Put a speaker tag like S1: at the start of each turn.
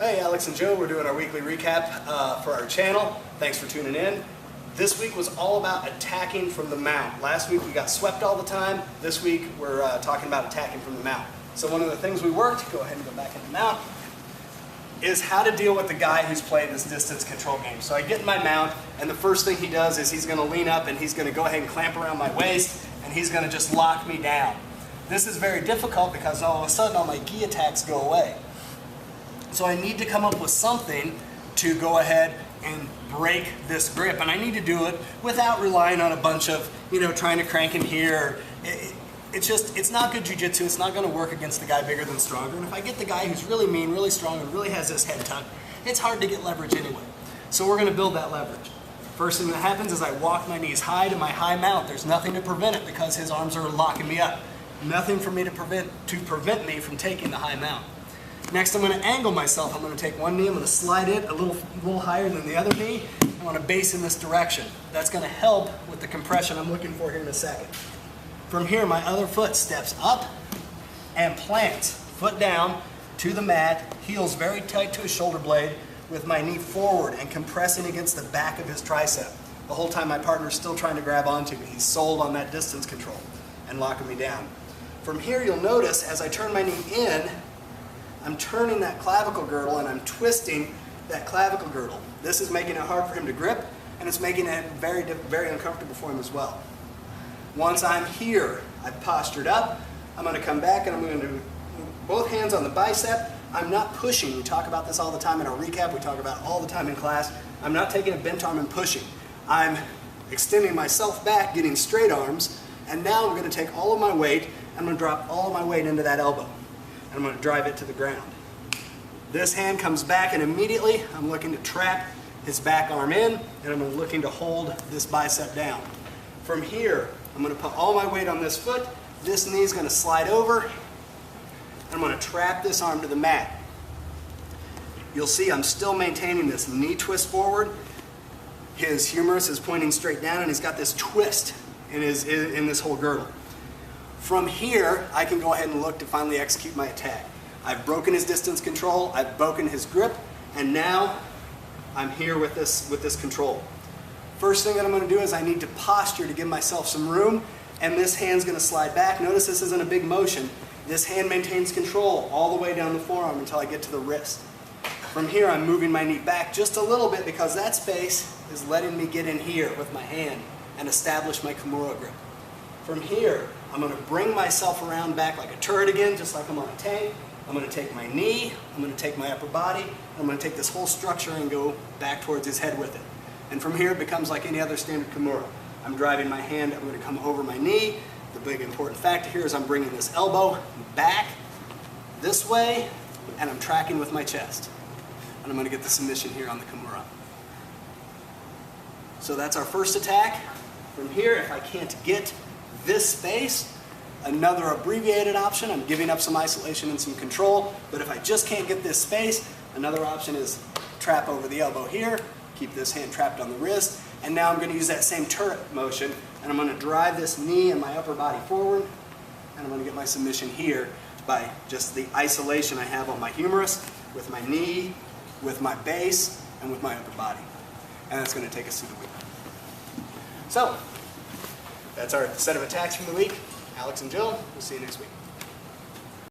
S1: Hey, Alex and Joe, we're doing our weekly recap for our channel. Thanks for tuning in. This week was all about attacking from the mount. Last week we got swept all the time. This week we're talking about attacking from the mount. So one of the things we worked, go ahead and go back in the mount, is how to deal with the guy who's playing this distance control game. So I get in my mount, and the first thing he does is he's going to lean up and he's going to go ahead and clamp around my waist, and he's going to just lock me down. This is very difficult because all of a sudden all my gi attacks go away. So I need to come up with something to go ahead and break this grip, and I need to do it without relying on a bunch of, trying to crank in here. It's not good jiu-jitsu. It's not going to work against the guy bigger than stronger. And if I get the guy who's really mean, really strong, and really has his head tucked, it's hard to get leverage anyway. So we're going to build that leverage. First thing that happens is I walk my knees high to my high mount. There's nothing to prevent it because his arms are locking me up. Nothing for me to prevent me from taking the high mount. Next, I'm going to angle myself. I'm going to take one knee, I'm going to slide it a little higher than the other knee. I want to base in this direction. That's going to help with the compression I'm looking for here in a second. From here, my other foot steps up and plants, foot down to the mat, heels very tight to his shoulder blade, with my knee forward and compressing against the back of his tricep. The whole time my partner's still trying to grab onto me. He's sold on that distance control and locking me down. From here, you'll notice as I turn my knee in, I'm turning that clavicle girdle and I'm twisting that clavicle girdle. This is making it hard for him to grip, and it's making it very, very uncomfortable for him as well. Once I'm here, I've postured up, I'm going to come back and I'm going to do both hands on the bicep. I'm not pushing. We talk about this all the time in our recap. We talk about it all the time in class. I'm not taking a bent arm and pushing. I'm extending myself back, getting straight arms, and now I'm going to take all of my weight, and I'm going to drop all of my weight into that elbow. And I'm going to drive it to the ground. This hand comes back, and immediately I'm looking to trap his back arm in, and I'm looking to hold this bicep down. From here, I'm going to put all my weight on this foot. This knee is going to slide over, and I'm going to trap this arm to the mat. You'll see I'm still maintaining this knee twist forward. His humerus is pointing straight down, and he's got this twist in this whole girdle. From here, I can go ahead and look to finally execute my attack. I've broken his distance control, I've broken his grip, and now I'm here with this control. First thing that I'm going to do is I need to posture to give myself some room, and this hand's going to slide back. Notice this isn't a big motion. This hand maintains control all the way down the forearm until I get to the wrist. From here, I'm moving my knee back just a little bit because that space is letting me get in here with my hand and establish my Kimura grip. From here, I'm going to bring myself around back like a turret again, just like I'm on a tank. I'm going to take my knee, I'm going to take my upper body, I'm going to take this whole structure and go back towards his head with it. And from here, it becomes like any other standard Kimura. I'm driving my hand, I'm going to come over my knee. The big important factor here is I'm bringing this elbow back this way, and I'm tracking with my chest. And I'm going to get the submission here on the Kimura. So that's our first attack. From here, if I can't get this space, another abbreviated option, I'm giving up some isolation and some control, but if I just can't get this space, another option is trap over the elbow here, keep this hand trapped on the wrist, and now I'm going to use that same turret motion, and I'm going to drive this knee and my upper body forward, and I'm going to get my submission here by just the isolation I have on my humerus, with my knee, with my base, and with my upper body. And that's going to take us through the week. So, that's our set of attacks from the week. Alex and Jill, we'll see you next week.